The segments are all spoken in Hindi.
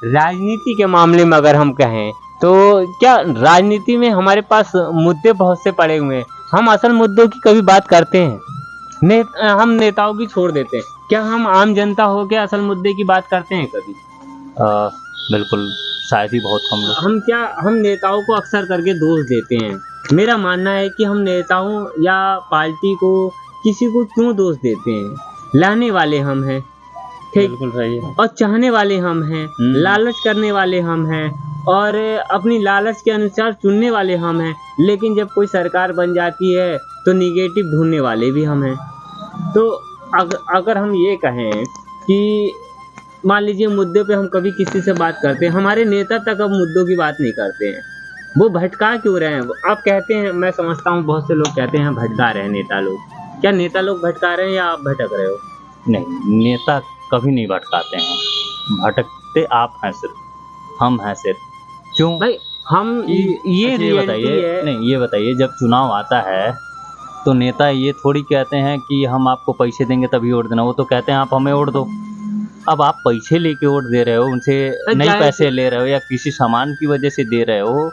राजनीति के मामले में अगर हम कहें तो क्या राजनीति में हमारे पास मुद्दे बहुत से पड़े हुए हैं, हम असल मुद्दों की कभी बात करते हैं? हम नेताओं की छोड़ देते हैं, क्या हम आम जनता हो के असल मुद्दे की बात करते हैं कभी? बिल्कुल, शायद ही बहुत कम लोग। हम नेताओं को अक्सर करके दोष देते हैं। मेरा मानना है कि हम नेताओं या पार्टी को किसी को क्यों दोष देते हैं? लाने वाले हम हैं, ठीक, बिल्कुल सही है। और चाहने वाले हम हैं, लालच करने वाले हम हैं और अपनी लालच के अनुसार चुनने वाले हम हैं। लेकिन जब कोई सरकार बन जाती है तो निगेटिव ढूंढने वाले भी हम हैं। तो अगर हम ये कहें कि मान लीजिए मुद्दे पे हम कभी किसी से बात करते हैं, हमारे नेता तक अब मुद्दों की बात नहीं करते हैं, वो भटका क्यों रहे हैं? आप कहते हैं, मैं समझता हूँ बहुत से लोग कहते हैं भटका रहे हैं नेता लोग। क्या नेता लोग भटका रहे हैं या आप भटक रहे हो? नहीं, नेता कभी नहीं भटकाते हैं, भटकते आप हैं सिर्फ, हम हैं सिर्फ। क्यों भाई? हम ये बताइए, नहीं ये बताइए, जब चुनाव आता है तो नेता ये थोड़ी कहते हैं कि हम आपको पैसे देंगे तभी वोट देना, वो तो कहते हैं आप हमें वोट दो। अब आप पैसे लेके वोट दे रहे हो, उनसे नहीं पैसे ले रहे हो या किसी सामान की वजह से दे रहे हो,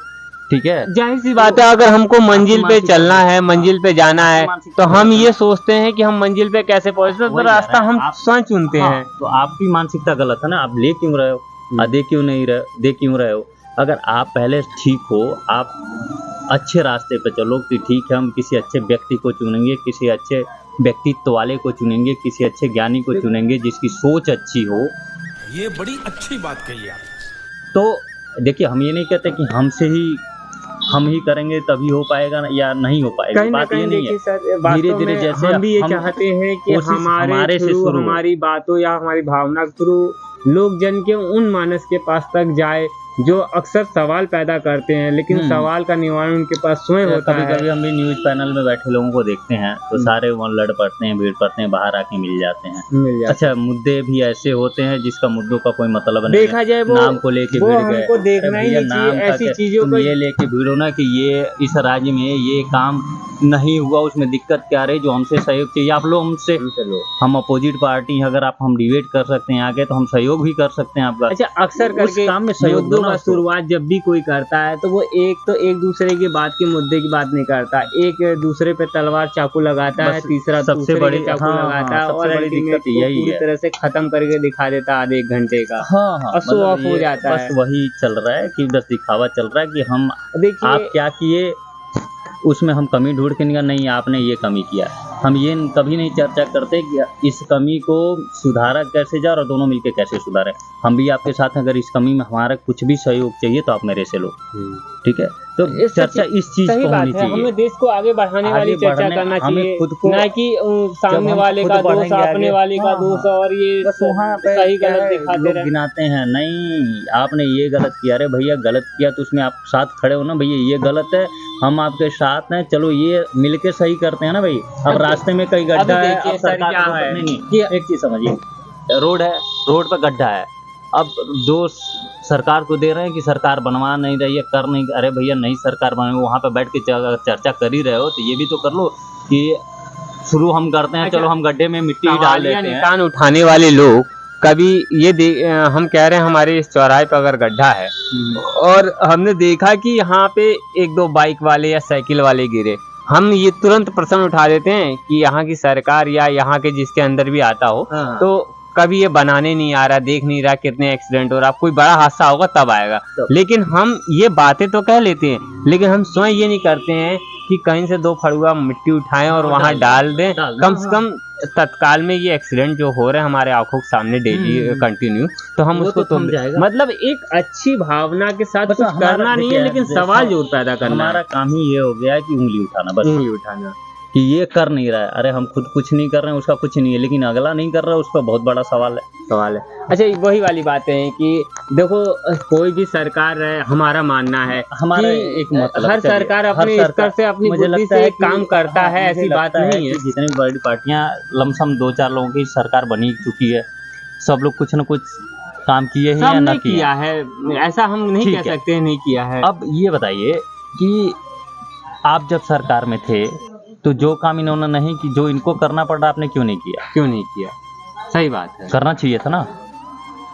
ठीक है, जाहिर सी बात है। अगर हमको मंजिल पे चलना है, मंजिल पे जाना है, तो हम ये सोचते हैं कि हम मंजिल पे कैसे पहुंचे, तो रास्ता हम स्वयं चुनते हैं। तो आपकी मानसिकता गलत है ना, आप ले क्यों रहे हो, दे क्यों रहे हो? अगर आप पहले ठीक हो, आप अच्छे रास्ते पे चलो कि ठीक है, हम किसी अच्छे व्यक्ति को चुनेंगे, किसी अच्छे व्यक्तित्व वाले को चुनेंगे, किसी अच्छे ज्ञानी को चुनेंगे जिसकी सोच अच्छी हो। ये बड़ी अच्छी बात कही आप। तो देखिए, हम ये नहीं कहते कि हम ही करेंगे तभी हो पाएगा या नहीं हो पाएगा, बात ये नहीं है। धीरे धीरे जैसे हम भी ये चाहते हैं कि हमारे से शुरू, हमारी बातों या हमारी भावना के थ्रू लोग जन के उन मानस के पास तक जाए जो अक्सर सवाल पैदा करते हैं, लेकिन सवाल का निवारण उनके पास स्वयं होता है। कभी हम भी न्यूज पैनल में बैठे लोगों को देखते हैं तो सारे वहाँ लड़ पड़ते हैं, भीड़ पड़ते हैं, बाहर आके मिल जाते हैं। अच्छा, मुद्दे भी ऐसे होते हैं जिसका मुद्दों का कोई मतलब नहीं, देखा जाए वो नाम को लेके भीड़ गए, हमको देखना ही नहीं चाहिए ऐसी चीजों को। ये लेके भीड़ो ना कि ये इस राज्य में ये काम नहीं हुआ, उसमें दिक्कत क्या रही, जो हमसे सहयोग चाहिए आप लो हमसे। हम अपोजिट पार्टी हैं, अगर आप हम डिबेट कर सकते हैं आगे तो हम सहयोग भी कर सकते हैं आपका। अच्छा, अक्सर करके काम में सहयोग का शुरुआत जब भी कोई करता है तो वो एक दूसरे की बात की मुद्दे की बात नहीं करता, एक दूसरे पे तलवार चाकू लगाता है, तीसरा सबसे बड़ी चाकू लगाता है और दिक्कत यही पूरी तरह से खत्म करके दिखा देता है आधे एक घंटे का। और शो ऑफ हो जाता है। बस वही चल रहा है कि बस दिखावा चल रहा है कि हम आप क्या किए, उसमें हम कमी ढूंढ के नहीं आपने ये कमी किया। हम ये कभी नहीं चर्चा करते कि इस कमी को सुधारा कैसे जाए और दोनों मिलकर कैसे सुधारें। हम भी आपके साथ हैं, अगर इस कमी में हमारा कुछ भी सहयोग चाहिए तो आप मेरे से लो, ठीक है। तो चर्चा इस चीज को होनी चाहिए, हमें देश को आगे बढ़ाने वाली चर्चा करना चाहिए, खुद को, ना कि सामने वाले का दोष, अपने वाले का दोष और ये सही गलत दिखाते रहे, गिनाते हैं। नहीं, आपने ये गलत किया, अरे भैया गलत किया तो उसमें आप साथ खड़े हो ना, भैया ये गलत है, हम आपके साथ हैं, चलो ये मिलके सही करते हैं ना भाई। अब रास्ते में कई गड्ढा है, अब सरकार क्या है, नहीं एक चीज समझिए, रोड है, रोड पर गड्ढा है, अब दोष सरकार को दे रहे हैं कि सरकार बनवा नहीं रही है, कर नहीं, अरे भैया नहीं सरकार बने, वहाँ पे बैठ के चर्चा कर ही रहे हो तो ये भी तो कर लो कि शुरू हम करते हैं। चलो हम गड्ढे में मिट्टी डाल देते हैं। निशान उठाने वाले लोग कभी ये हम कह रहे हैं हमारे इस चौराहे पर अगर गड्ढा है और हमने देखा कि यहाँ पे एक दो बाइक वाले या साइकिल वाले गिरे, हम ये तुरंत प्रश्न उठा देते हैं कि यहाँ की सरकार या यहाँ के जिसके अंदर भी आता हो तो कभी ये बनाने नहीं आ रहा, देख नहीं रहा कितने एक्सीडेंट हो रहा, कोई बड़ा हादसा होगा तब आएगा। लेकिन हम ये बातें तो कह लेते हैं, लेकिन हम स्वयं ये नहीं करते हैं कि कहीं से दो फड़ुआ मिट्टी उठाएं और वहां डाल दें। कम से कम तत्काल में ये एक्सीडेंट जो हो रहे हैं हमारे आंखों के सामने डेली कंटिन्यू, तो हम उसको तो मतलब एक अच्छी भावना के साथ कुछ करना नहीं है, लेकिन सवाल जरूर पैदा करना। हमारा काम ही ये हो गया है कि उंगली उठाना, बस उंगली उठाना कि ये कर नहीं रहा है, अरे हम खुद कुछ नहीं कर रहे हैं उसका कुछ नहीं है, लेकिन अगला नहीं कर रहा है उसका बहुत बड़ा सवाल है। अच्छा, वही वाली बातें हैं कि देखो कोई भी सरकार रहे, हमारा मानना है हमारा एक मतलब हर सरकार अपने स्तर से अपनी बुद्धि से काम करता है, ऐसी बात नहीं है। जितनी बड़ी पार्टियां लमसम 2-4 लोगों की सरकार बनी चुकी है, सब लोग कुछ न कुछ काम किए हैं या न किया है, ऐसा हम नहीं कह सकते नहीं किया है। अब ये बताइए कि आप जब सरकार में थे तो जो काम इन्होंने नहीं कि जो इनको करना पड़ रहा आपने क्यों नहीं किया? क्यों नहीं किया? सही बात है, करना चाहिए था ना।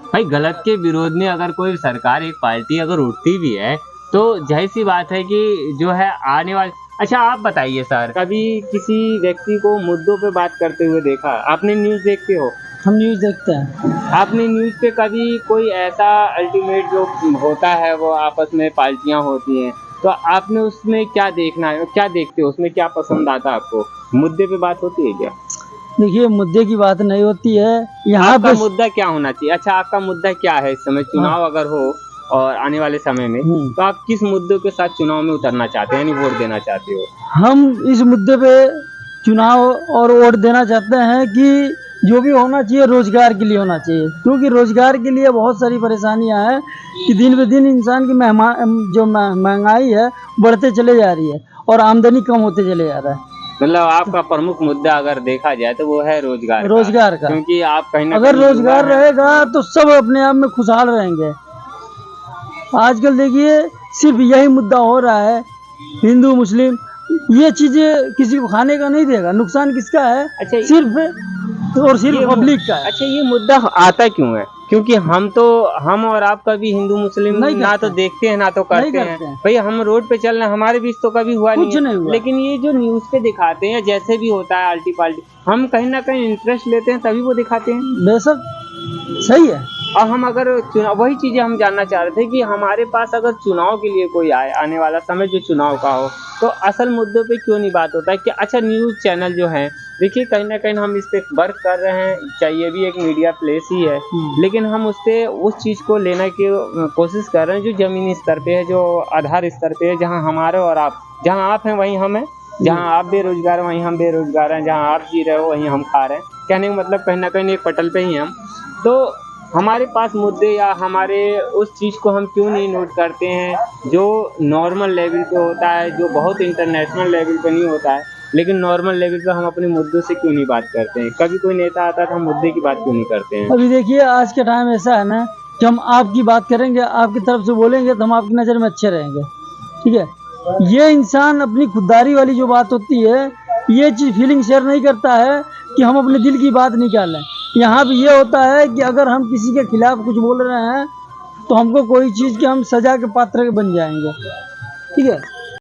भाई गलत के विरोध में अगर कोई सरकार, एक पार्टी अगर उठती भी है तो जाहिर सी बात है कि जो है आने वाले। अच्छा आप बताइए सर, कभी किसी व्यक्ति को मुद्दों पे बात करते हुए देखा? आपने न्यूज़ देखते हो? हम न्यूज़ देखते हैं। आपने न्यूज़ पे कभी कोई ऐसा अल्टीमेट जो होता है, वो आपस में पार्टियां होती हैं, तो आपने उसमें क्या देखना है, क्या देखते हो उसमें, क्या पसंद आता है आपको? मुद्दे पे बात होती है क्या? देखिए मुद्दे की बात नहीं होती है यहाँ आपका पे। मुद्दा क्या होना चाहिए? अच्छा आपका मुद्दा क्या है इस समय, चुनाव अगर हो और आने वाले समय में, तो आप किस मुद्दों के साथ चुनाव में उतरना चाहते हैं, यानी वोट देना चाहते हो? हम इस मुद्दे पे चुनाव और वोट देना चाहते हैं कि जो भी होना चाहिए रोजगार के लिए होना चाहिए, क्योंकि रोजगार के लिए बहुत सारी परेशानियां हैं कि दिन ब दिन इंसान की महंगाई है बढ़ते चले जा रही है और आमदनी कम होते चले जा रहा है। मतलब आपका प्रमुख मुद्दा अगर देखा जाए तो वो है रोजगार का, क्योंकि आप कहीं ना अगर कहीं रोजगार रहेगा तो सब अपने आप में खुशहाल रहेंगे। आजकल देखिए सिर्फ यही मुद्दा हो रहा है, हिंदू मुस्लिम ये चीजें किसी को खाने का नहीं देगा, नुकसान किसका है? अच्छा सिर्फ और सिर्फ पब्लिक का है। अच्छा ये मुद्दा आता क्यों है? क्योंकि हम और आप कभी हिंदू मुस्लिम ना तो देखते हैं ना तो करते हैं। भाई हम रोड पे चल रहे हैं, हमारे बीच तो कभी हुआ नहीं हुआ। लेकिन ये जो न्यूज पे दिखाते हैं जैसे भी होता है अल्टी पाल्टी, हम कहीं ना कहीं इंटरेस्ट लेते हैं तभी वो दिखाते हैं। बेशक सही है। और हम अगर चुनाव, वही चीजें हम जानना चाह रहे थे कि हमारे पास अगर चुनाव के लिए कोई आए, आने वाला समय जो चुनाव का हो, तो असल मुद्दों पे क्यों नहीं बात होता है? कि अच्छा न्यूज़ चैनल जो है, देखिए कहीं ना कहीं हम इस पे वर्क कर रहे हैं, चाहिए भी एक मीडिया प्लेस ही है, लेकिन हम उससे उस चीज़ को लेने की कोशिश कर रहे हैं जो ज़मीनी स्तर पे है, जो आधार स्तर पे है, जहाँ हमारे और आप, जहाँ आप हैं वहीं हम हैं, जहाँ आप बेरोजगार हैं वहीं हम बेरोजगार हैं, जहाँ आप जी रहे हो वहीं हम खा रहे हैं। कहने का मतलब कहीं ना कहीं एक पटल पे ही हम। तो हमारे पास मुद्दे या हमारे उस चीज़ को हम क्यों नहीं नोट करते हैं जो नॉर्मल लेवल पे होता है, जो बहुत इंटरनेशनल लेवल पे नहीं होता है, लेकिन नॉर्मल लेवल पे हम अपने मुद्दों से क्यों नहीं बात करते हैं? कभी कोई नेता आता है तो हम मुद्दे की बात क्यों नहीं करते हैं? अभी देखिए आज के टाइम ऐसा है ना कि हम आपकी बात करेंगे, आपकी तरफ से बोलेंगे तो हम आपकी नज़र में अच्छे रहेंगे, ठीक है। ये इंसान अपनी खुददारी वाली जो बात होती है, ये चीज़ फीलिंग शेयर नहीं करता है कि हम अपने दिल की बात निकालें। यहाँ भी ये होता है कि अगर हम किसी के खिलाफ कुछ बोल रहे हैं तो हमको कोई चीज़ के हम सजा के पात्र बन जाएंगे, ठीक है।